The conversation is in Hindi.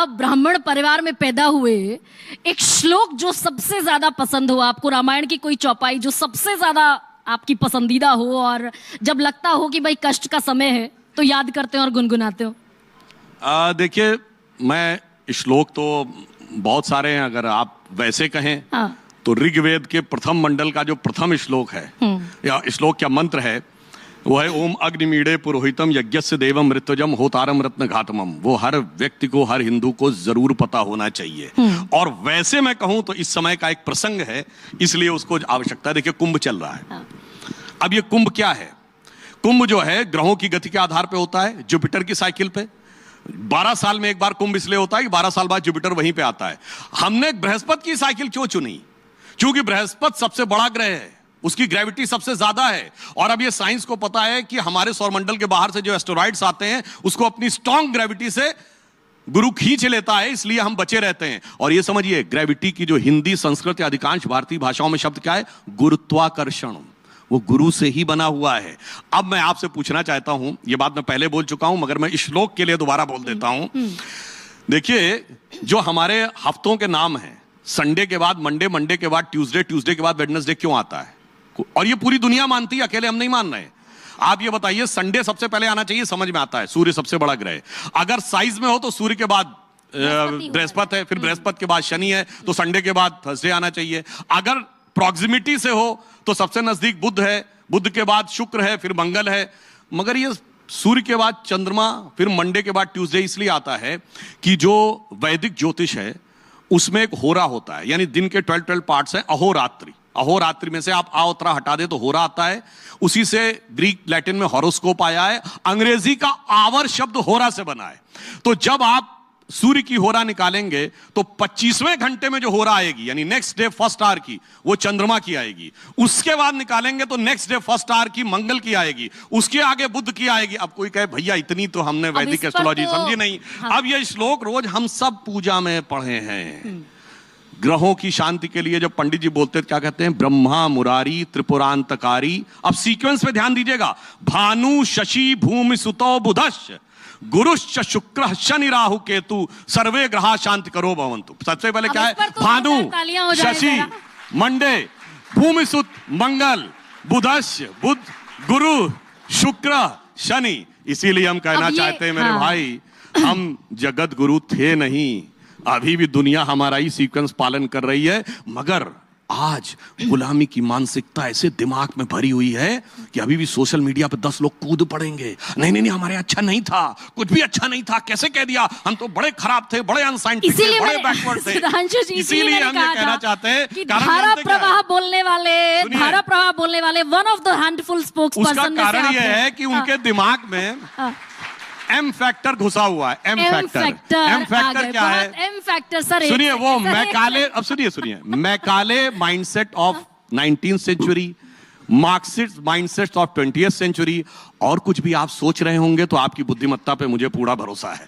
आप ब्राह्मण परिवार में पैदा हुए, एक श्लोक जो सबसे ज्यादा पसंद हो आपको, रामायण की कोई चौपाई जो सबसे ज्यादा आपकी पसंदीदा हो और जब लगता हो कि भाई कष्ट का समय है तो याद करते हो और गुनगुनाते हो? देखिए, मैं श्लोक तो बहुत सारे हैं। अगर आप वैसे कहें तो ऋग्वेद के प्रथम मंडल का जो प्रथम श्लोक है या श्लोक क्या मंत्र है वो है ओम अग्निमीड़े पुरोहितम यज्ञस्य देवम मृत्युजम होतारम रत्न घातमम। वो हर व्यक्ति को, हर हिंदू को जरूर पता होना चाहिए। और वैसे मैं कहूं तो इस समय का एक प्रसंग है, इसलिए उसको आवश्यकता है। देखिए, कुंभ चल रहा है। अब ये कुंभ क्या है? कुंभ जो है ग्रहों की गति के आधार पे होता है, जुपिटर की साइकिल पे। 12 साल में एक बार कुंभ इसलिए होता है कि 12 साल बाद जुपिटर वहीं पे आता है। हमने बृहस्पति की साइकिल क्यों चुनी? क्योंकि बृहस्पति सबसे बड़ा ग्रह है, उसकी ग्रेविटी सबसे ज्यादा है। और अब ये साइंस को पता है कि हमारे सौरमंडल के बाहर से जो एस्टेरॉइड्स आते हैं उसको अपनी स्ट्रॉन्ग ग्रेविटी से गुरु खींच लेता है, इसलिए हम बचे रहते हैं। और ये समझिए, ग्रेविटी की जो हिंदी, संस्कृत या अधिकांश भारतीय भाषाओं में शब्द क्या है? गुरुत्वाकर्षण। वो गुरु से ही बना हुआ है। अब मैं आपसे पूछना चाहता हूं, ये बात मैं पहले बोल चुका हूं मगर मैं इस श्लोक के लिए दोबारा बोल देता हूं। देखिए, जो हमारे हफ्तों के नाम हैं, संडे के बाद मंडे, मंडे के बाद ट्यूसडे, ट्यूसडे के बाद वेडनेसडे क्यों आता है? और ये पूरी दुनिया मानती है, अकेले हम नहीं मान रहे। आप ये बताइए, संडे सबसे पहले आना चाहिए, समझ में आता है, सूर्य सबसे बड़ा ग्रह है। अगर साइज में हो तो सूर्य के बाद बृहस्पति है, फिर बृहस्पति के बाद शनि है, तो संडे के बाद थर्सडे आना चाहिए। अगर प्रॉक्सिमिटी से हो तो सबसे नजदीक बुध है, बुध के बाद शुक्र है, फिर मंगल है। मगर ये सूर्य के बाद चंद्रमा, फिर मंडे के बाद ट्यूसडे इसलिए आता है कि जो वैदिक ज्योतिष है उसमें एक होरा होता है, यानी दिन के 12 पार्ट्स हैं। अहोरात्रि, अहोरात्रि में से आप आओतरा हटा दे तो होरा आता है। उसी से ग्रीक लैटिन में हॉरोस्कोप आया है। अंग्रेजी का आवर शब्द होरा से बना है। तो जब आप सूर्य की होरा निकालेंगे तो 25वें घंटे में जो होरा आएगी, यानी नेक्स्ट डे फर्स्ट आवर की, वो चंद्रमा की आएगी। उसके बाद निकालेंगे तो नेक्स्ट डे फर्स्ट आवर की मंगल की आएगी। उसके आगे बुध की आएगी। अब कोई कहे भैया इतनी तो हमने वैदिक एस्ट्रोलॉजी समझी नहीं। अब ये श्लोक रोज हम सब पूजा में पढ़े हैं। ग्रहों की शांति के लिए जब पंडित जी बोलते हैं क्या कहते हैं? ब्रह्मा मुरारी त्रिपुरांतकारी। अब सीक्वेंस पे ध्यान दीजिएगा। भानु शशि भूमि सुतो बुधश्च गुरुश्च शुक्र शनि राहु केतु सर्वे ग्रहा शांति करो भवन्तु। सबसे पहले क्या है? भानु शशि मंडे, भूमि सुत मंगल, बुधश्च बुध, गुरु शुक्र शनि। इसीलिए हम कहना चाहते हैं मेरे भाई, हम जगत गुरु थे नहीं। अभी भी दुनिया हमारा ही सीक्वेंस पालन कर रही है। मगर आज गुलामी की मानसिकता ऐसे दिमाग में भरी हुई है कि अभी भी सोशल मीडिया पे 10 लोग कूद पड़ेंगे। नहीं नहीं नहीं, हमारे अच्छा नहीं था, कुछ भी अच्छा नहीं था, कैसे कह दिया? हम तो बड़े खराब थे, बड़े अनसाइंटिफिक थे, बड़े बैकवर्ड थे। इसीलिए हम ये कहना चाहते हैं कि धारा प्रवाह बोलने वाले one of the handful spokesperson. उसका कारण यह है कि उनके दिमाग में एम फैक्टर घुसा हुआ है। एम फैक्टर क्या है? एम फैक्टर सर, सुनिए, वो मैकाले, अब सुनिए, Macaulay mindset of 19th century, Marxist mindset of 20th century. और कुछ भी आप सोच रहे होंगे तो आपकी बुद्धिमत्ता पे मुझे पूरा भरोसा है।